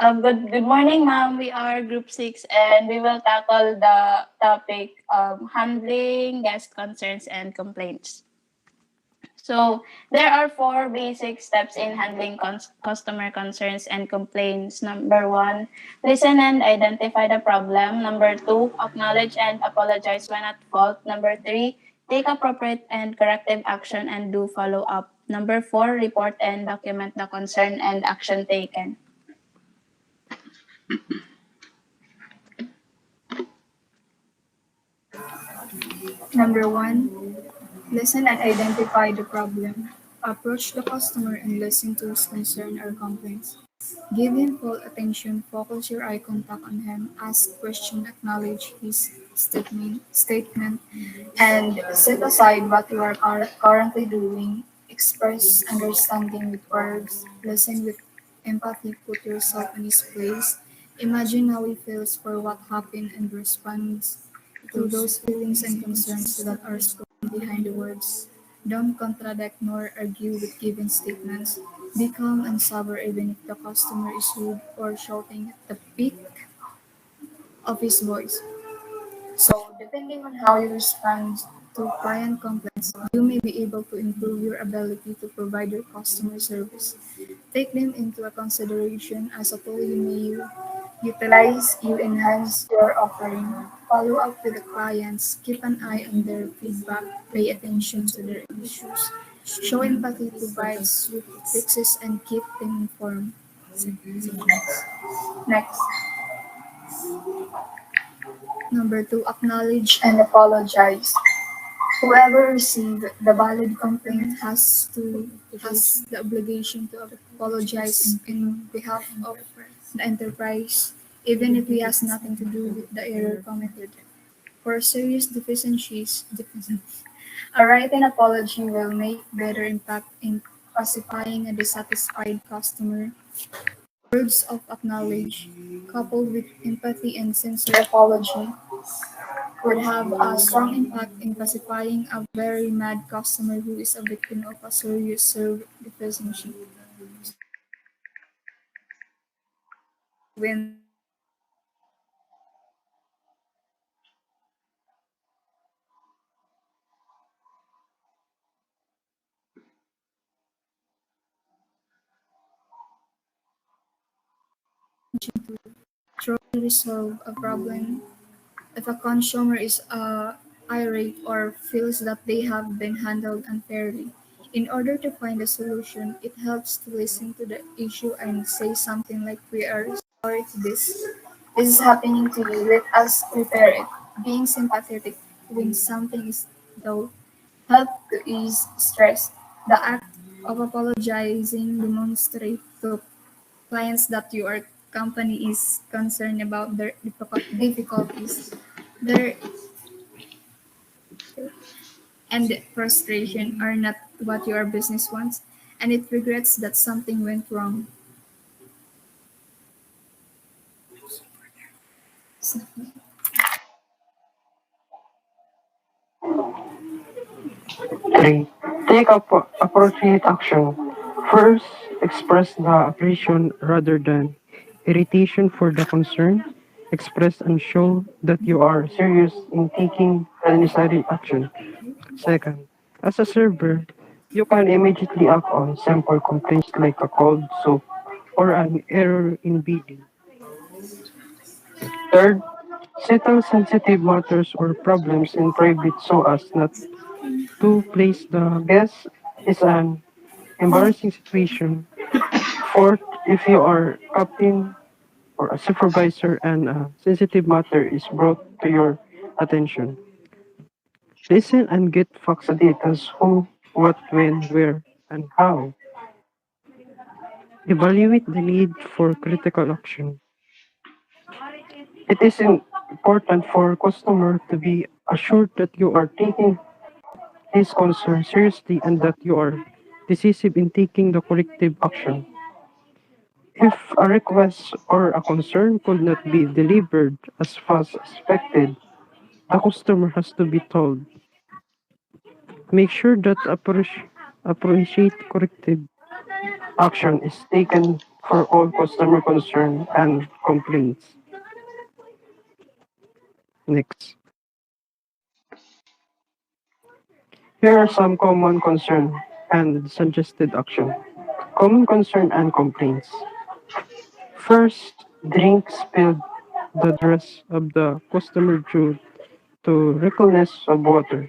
Good morning, ma'am. We are Group 6 and we will tackle the topic handling guest concerns and complaints. So, there are four basic steps in handling customer concerns and complaints. Number one, listen and identify the problem. Number two, acknowledge and apologize when at fault. Number three, take appropriate and corrective action and do follow up. Number four, report and document the concern and action taken. Number one, listen and identify the problem. Approach the customer and listen to his concern or complaints. Give him full attention, focus your eye contact on him, ask question, acknowledge his statement, and set aside what you are currently doing. Express understanding with words, listen with empathy, put yourself in his place, imagine how he feels for what happened and respond to those feelings and concerns that are spoken behind the words. Don't contradict nor argue with given statements. Be calm and sober even if the customer is rude or shouting at the peak of his voice. So, depending on how you respond to client complaints, you may be able to improve your ability to provide your customer service. Take them into a consideration as a tool you may utilize, you enhance your offering. Follow up with the clients, keep an eye on their feedback, pay attention to their issues. Show empathy, provide swift fixes, and keep them informed. Next. Number two, acknowledge and apologize. Whoever received the valid complaint has the obligation to apologize in behalf of the enterprise, even if he has nothing to do with the error committed. For serious deficiencies, a written apology will make better impact in pacifying a dissatisfied customer. Words of acknowledge, coupled with empathy and sincere apology, would have a strong impact in pacifying a very mad customer who is a victim of a serious service deficiency. When truly resolve a problem, if a consumer is irate or feels that they have been handled unfairly, in order to find a solution, it helps to listen to the issue and say something like, "We are sorry to this. This is happening to you. Let us repair it." Being sympathetic when something is though help to ease stress. The act of apologizing demonstrates to clients that your company is concerned about their difficulties, their and frustration are not what your business wants, and it regrets that something went wrong. Three, take appropriate action. First, express the appreciation rather than irritation for the concern. Express and show that you are serious in taking the necessary action. Second, as a server, you can immediately act on simple complaints like a cold soup or an error in bidding. Third, settle sensitive matters or problems in private so as not to place the guest is an embarrassing situation. Fourth, if you are captain or a supervisor and a sensitive matter is brought to your attention, listen and get facts and details who, what, when, where, and how. Evaluate the need for critical action. It is important for customer to be assured that you are taking his concern seriously and that you are decisive in taking the corrective action. If a request or a concern could not be delivered as fast as expected, the customer has to be told. Make sure that appropriate corrective action is taken for all customer concern and complaints. Next. Here are some common concern and suggested action. Common concern and complaints. First, drink spilled the dress of the customer due to recklessness of water.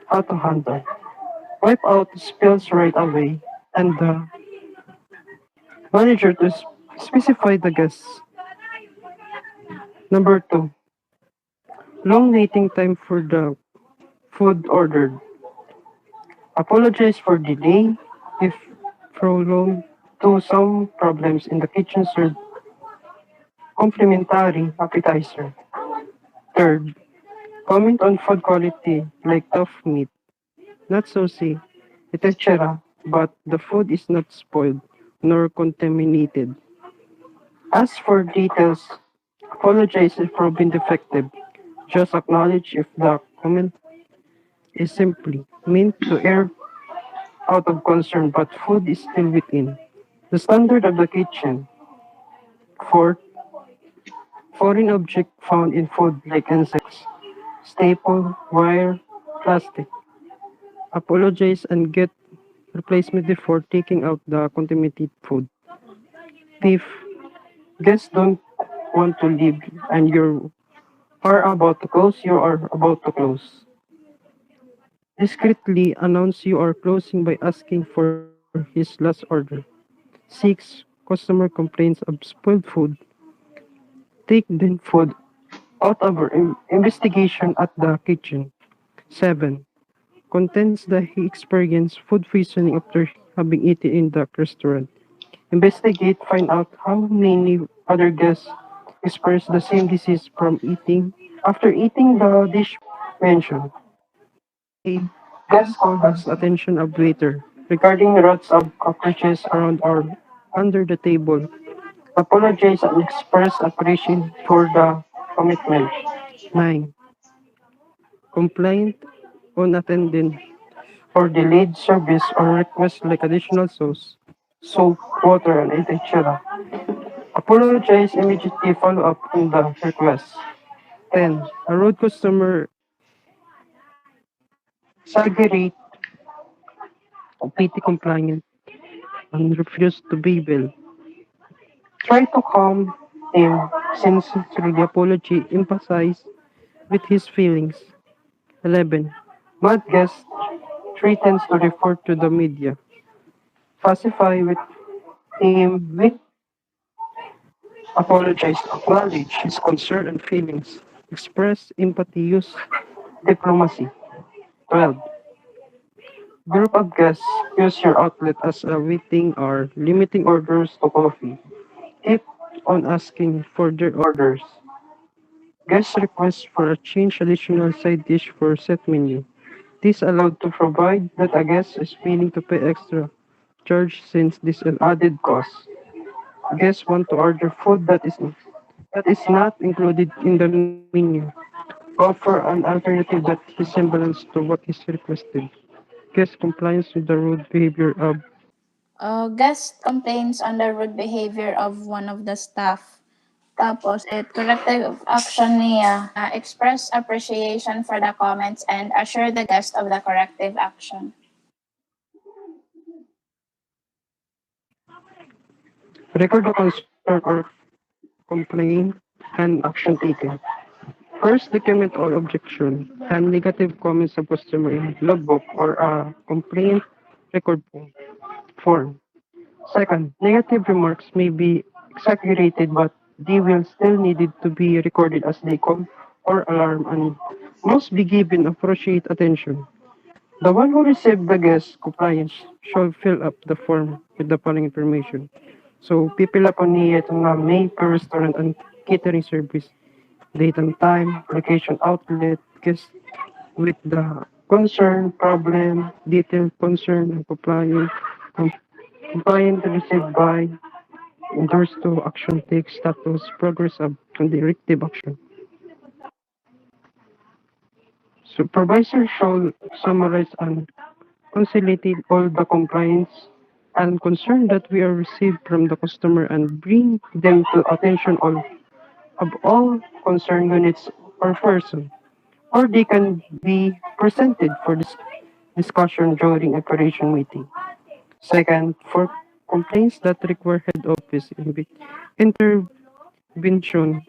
How to handle? Wipe out spills right away and the manager to specify the guests. Number two, long waiting time for the food ordered. Apologize for delay if prolonged to some problems in the kitchen serve complimentary appetizer. Third, comment on food quality like tough meat. Not saucy, etc. But the food is not spoiled nor contaminated. As for details, apologize if proven defective. Just acknowledge if the comment is simply meant to err out of concern but food is still within the standard of the kitchen. Fourth, foreign object found in food like insects, staple, wire, plastic. Apologize and get replacement before taking out the contaminated food. Fifth, guests don't want to leave and you are about to close, you are about to close. Discreetly announce you are closing by asking for his last order. 6. Customer complaints of spoiled food. Take the food out of our investigation at the kitchen. 7. Contents that he experienced food poisoning after having eaten in the restaurant. Investigate, find out how many other guests experienced the same disease from eating after eating the dish mentioned. 8. Guest call has attention of waiter regarding rats of cockroaches around or under the table. Apologize and express appreciation for the commitment. 9. Complaint unattended or delayed service or request like additional sauce, soap, water, and etc. Apologize immediately follow up on the request. 10. A rude customer exaggerate or PT compliant and refuse to be billed. Try to calm him sincerely apology emphasize with his feelings. 11. Mad guest threatens to refer to the media. Pacify with him with apologize, acknowledge his concern and feelings. Express empathy, use diplomacy. 12. Group of guests, use your outlet as a waiting or limiting orders to coffee. Keep on asking for their orders. Guest request for a change additional side dish for set menu. This allowed to provide that a guest is willing to pay extra charge since this is an added cost. Guests want to order food that is not included in the menu. Offer an alternative that resembles to what is requested. Guest compliance with the rude behavior of Guest complains on the rude behavior of one of the staff. Tapos, corrective action niya, express appreciation for the comments and assure the guest of the corrective action. record the concern or complaint and action taken. First, document all objection and negative comments of customer in logbook or a complaint record form. Second, negative remarks may be exaggerated but they will still needed to be recorded as they call or alarm and must be given appropriate attention. The one who received the guest compliance shall fill up the form with the following information. So, pipila po niya ito nga may per restaurant and catering service, date and time, location outlet, guest with the concern, problem, detailed concern, and compliant received by, endorsed to action take status, progress of, and directive action. Supervisor shall summarize and consolidate all the compliance and concern that we are received from the customer and bring them to attention of all concerned units or person, or they can be presented for this discussion during operation meeting. Second, for complaints that require head office intervention,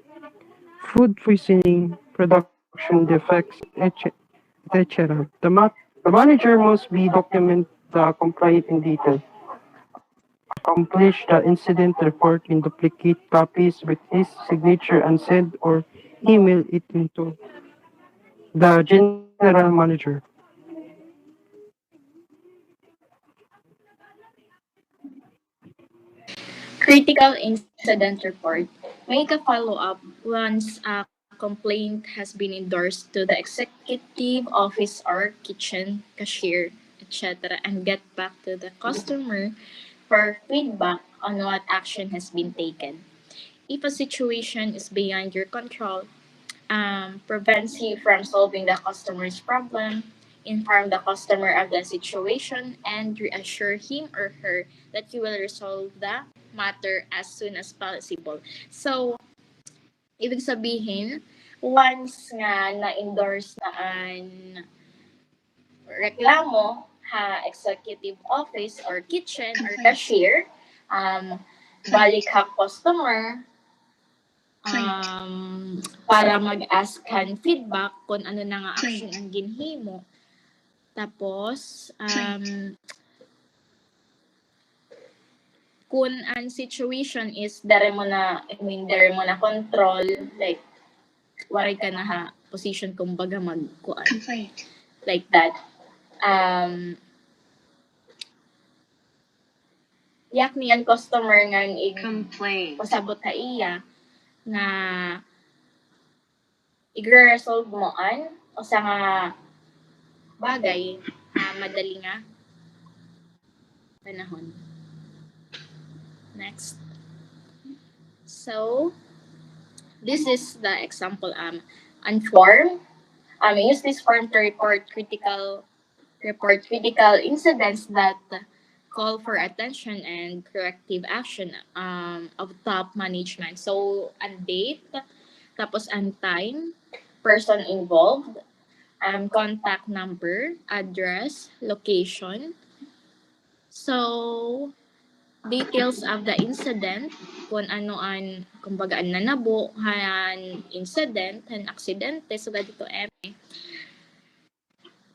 food poisoning, production defects, etc. The manager must be document the complaint in detail, accomplish the incident report in duplicate copies with his signature and send or email it into the general manager. Critical incident report. Make a follow-up once a complaint has been endorsed to the executive office or kitchen cashier, etc., and get back to the customer for feedback on what action has been taken. If a situation is beyond your control, prevents you from solving the customer's problem, inform the customer of the situation, and reassure him or her that you will resolve the matter as soon as possible. So, ibig sabihin, once nga na-endorse na ang reklamo ha executive office or kitchen or cashier, um, balik ha customer, para mag-ask kan feedback kung ano na nga action ang ginhimo. Tapos, kung ang situation is dere mo na control, like, waray ka na ha, position kumbaga magkuan. Like that. Yak niyan customer nga Complaint. pasabot ka iya na i-resolve mo an o sa nga bagay na madali nga panahon. Next. So, this is the example on form. Use this form to report critical incidents that call for attention and corrective action of top management. So, ang date, tapos ang time, person involved, contact number, address, location. So, details of the incident, kung ano ang, kumbaga, ang nanabo, han incident, han aksidente, so dito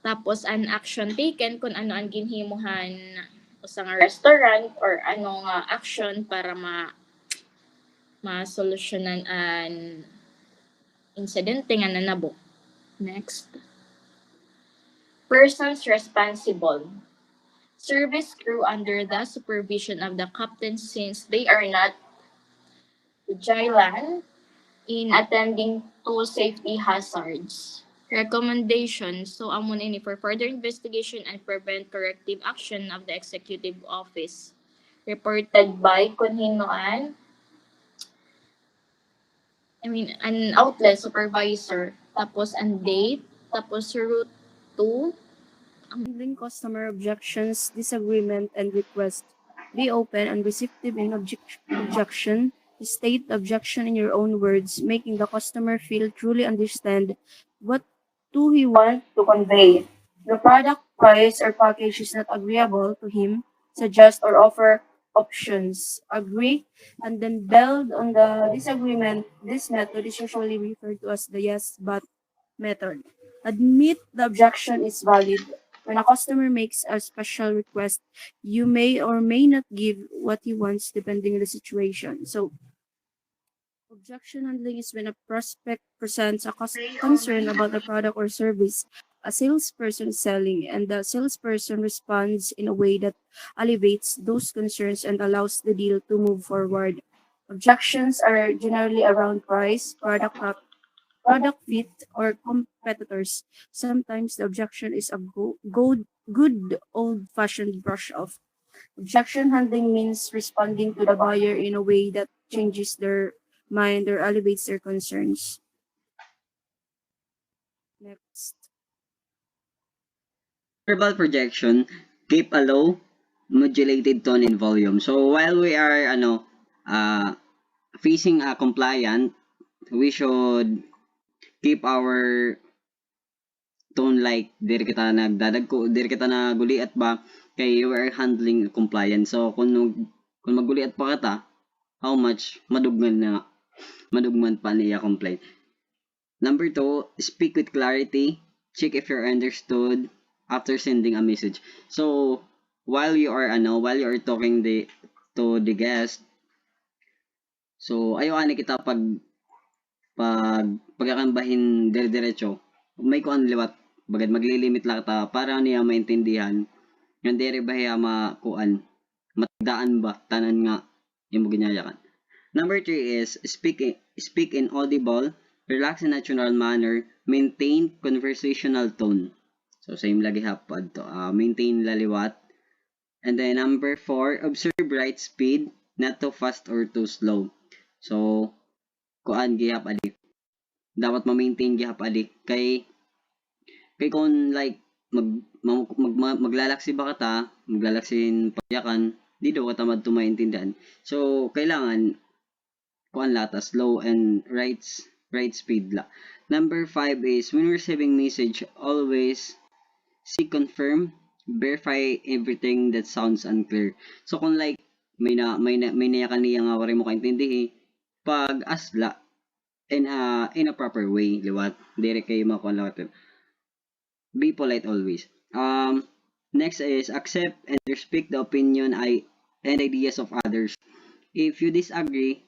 tapos an action taken, kung ano ang ginhimuhan sa nga restaurant or ano nga action para ma-solusyonan an incidente nga nanabo. Next. Persons responsible. Service crew under the supervision of the captain since they are not vigilant in attending to safety hazards. Recommendations. So, amon ini for further investigation and prevent corrective action of the executive office. Reported by kunhinoan, an outlet supervisor, tapos an date, tapos route to, Handling customer objections, disagreement, and request. Be open and receptive in objection. State objection in your own words, making the customer feel truly understand what do he want to convey. The product, price, or package is not agreeable to him. Suggest or offer options. Agree and then build on the disagreement. This method is usually referred to as the yes but method. Admit the objection is valid. When a customer makes a special request, you may or may not give what he wants depending on the situation. So, objection handling is when a prospect presents a concern about a product or service a salesperson is selling, and the salesperson responds in a way that alleviates those concerns and allows the deal to move forward. Objections are generally around price, product fit, or competitors. Sometimes the objection is a good old-fashioned brush off. Objection handling means responding to the buyer in a way that changes their mind or elevates their concerns. Next. Verbal projection. Keep a low modulated tone and volume. So while we are facing a compliant, we should keep our tone like diri kita nagdadagko, diri kita naguliat ba kay we are handling compliance. So kung maguliat pa kata, how much madugman pa niya complaint. Number 2, speak with clarity. Check if you're understood after sending a message. So while you are talking to the guest, so ayo ani kita pagakambahin dire-diretso. May kuan liwat bagad maglilimit lang ta para niya maintindihan. Nga dire ba hiya makuan matdaan ba tanan nga imo ginyayakan. Number 3 is speak in audible, relaxed and natural manner, maintain conversational tone. So same lagi hapad to. Maintain laliwat. And then number 4, observe right speed, not too fast or too slow. So kuan gihap ali. Dapat ma-maintain gihap ali kay kung like maglalaksi ba kata, maglalaksin payakan, di daw kata madto maintindihan. So kailangan kuan lata slow and right speed la. Number 5 is when receiving message, always see confirm, verify everything that sounds unclear. So kung like may nayakan niya nga wari mo kaintindihi, pag asla in a proper way, liwat, dire kay makuan lawat. Be polite always. Next is accept and respect the opinion and ideas of others. If you disagree,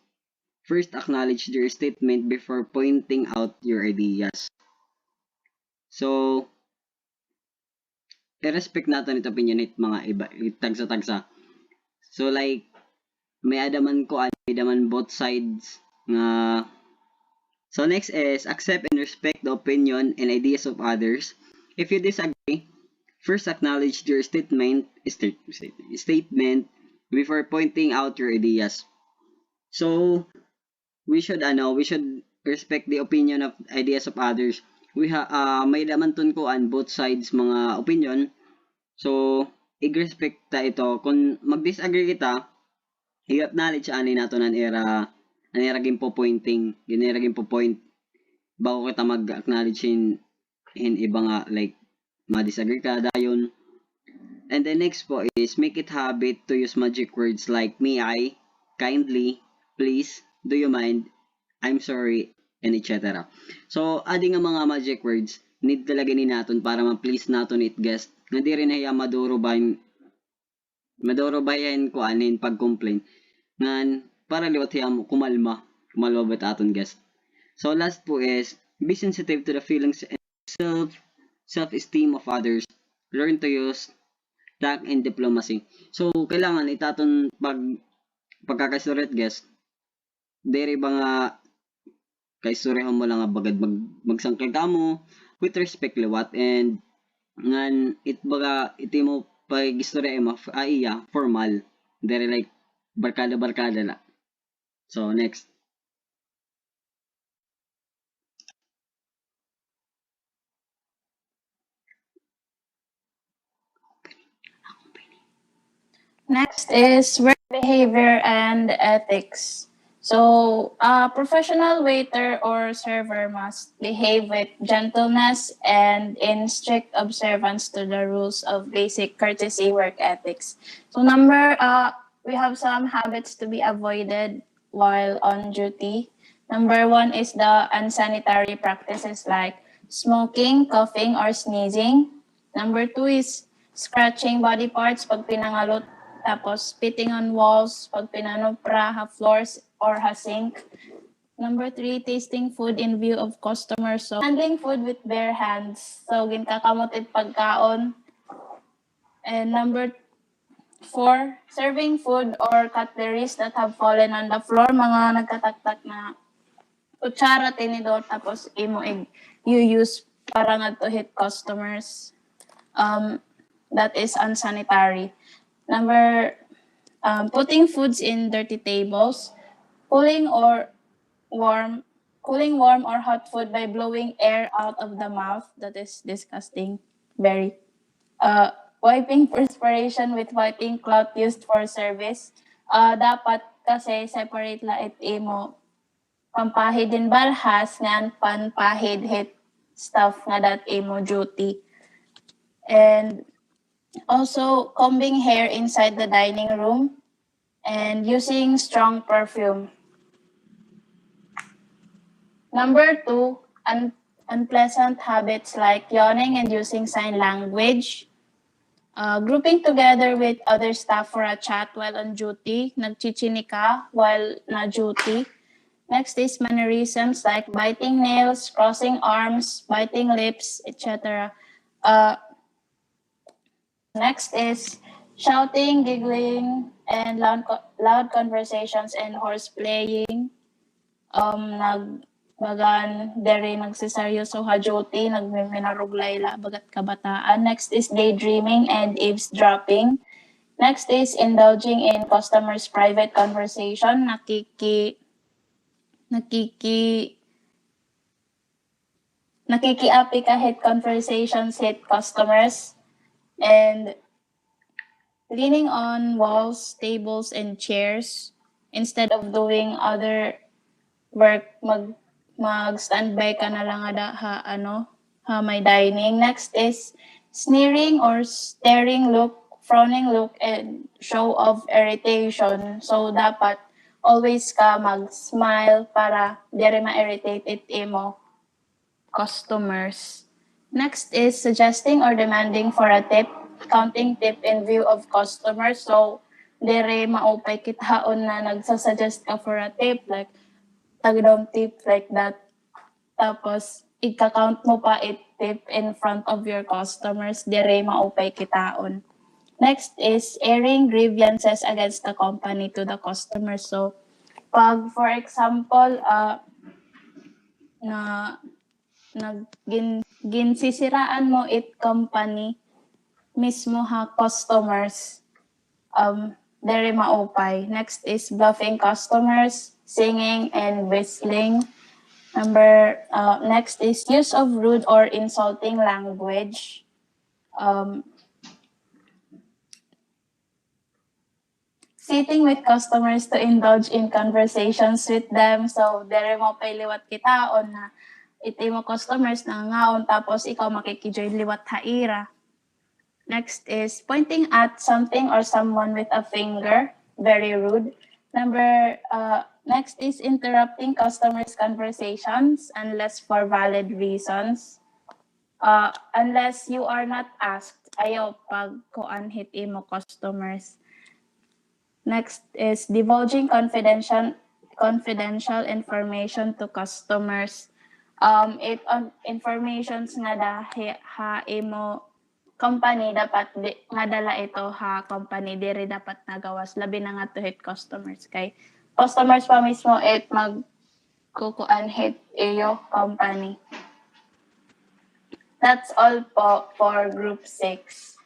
first acknowledge their statement before pointing out your ideas. So, i-respect natin ito opinion it mga iba, tagsa-tagsa. So, like, may adaman ko, may adaman both sides nga. So, next is accept and respect the opinion and ideas of others. If you disagree, first acknowledge your statement before pointing out your ideas. So, we should respect the opinion of ideas of others. May laman ton ko both sides mga opinion. So, i-respect ta ito. Kung mag-disagree kita, i-acknowledge ani nato nan era gimpo pointing, ginera gimpo point bago kita mag-acknowledge in iba nga like ma-disagree ka dayon. And the next po is make it habit to use magic words like may I, kindly, please, do you mind, I'm sorry, and etc. So, adding nga mga magic words, need talaga ni naton para ma-please naton it guest. Nga di rin hiya maduro bayan ko anin pag-complain. Ngan, para liwat hiya mo kumalma ba aton guest. So, last po is, be sensitive to the feelings and self-esteem of others. Learn to use tact and diplomacy. So, kailangan itaton pagkakasuret guest, dere ba nga kaistoryahan mo lang nga bagad magsangkay ka mo with respect liwat and ngan iti mo pag-istorya mo iya formal dere like barkada la. So next. Next is work behavior and ethics. So, a professional waiter or server must behave with gentleness and in strict observance to the rules of basic courtesy work ethics. So, we have some habits to be avoided while on duty. Number 1 is the unsanitary practices like smoking, coughing, or sneezing. Number 2 is scratching body parts pag pinangalot, tapos spitting on walls pag pinanupra, floors, or sink. Number 3, tasting food in view of customers. So, handling food with bare hands. So, ginkakamot it pagkaon. And number 4, serving food or cutleries that have fallen on the floor. Mga nagkataktak na kutsara, tinidor, tapos you use para nga to hit customers. That is unsanitary. Number, putting foods in dirty tables. Cooling warm or hot food by blowing air out of the mouth. That is disgusting. Very. wiping perspiration with wiping cloth used for service. Dapat kasi separate la it imo pampahid din balhas ngan panpahid hit stuff nga dat imo duty. And also combing hair inside the dining room and using strong perfume. Number 2, unpleasant habits like yawning and using sign language. Grouping together with other staff for a chat while on duty, nagchichinika while na duty. Next is mannerisms like biting nails, crossing arms, biting lips, etc. Next is shouting, giggling, and loud conversations and horseplaying. Bagan dere nagseseryoso ha duty, nagminaruglay la bagat kabataan. Next is daydreaming and eavesdropping. Next is indulging in customers' private conversation, nakikiapi kahit conversations hit customers, and leaning on walls, tables, and chairs instead of doing other work, mag-standby ka na lang ada ha may dining. Next is sneering or staring look, frowning look, and show of irritation. So dapat always ka mag-smile para diri ma-irritate it imo customers. Next is suggesting or demanding for a tip, counting tip in view of customers. So dere maupay kithaon na nagsasuggest ka for a tip, like tagdong tip like that. Tapos, ika-count mo pa it tip in front of your customers, dire maupay kitaon. Next is airing grievances against the company to the customer. So, pag for example, ginsisiraan mo it company, mismo ha customers, dire maupay. Next is bluffing customers, singing and whistling. Next is use of rude or insulting language. Sitting with customers to indulge in conversations with them. So, dere mo pay liwat kitaon na iti mo customers na ngaon tapos ikaw makikijoin liwat haira. Next is pointing at something or someone with a finger. Very rude. Next is interrupting customers' conversations unless for valid reasons. Unless you are not asked, ayaw pag kuan-hit imo customers. Next is divulging confidential information to customers. Informations nga ha imo company dapat nga dala ito ha company diri dapat nagawas labi na nga to hit customers kay customers pa mismo it magkukuan hit iyo company. That's all po for group 6.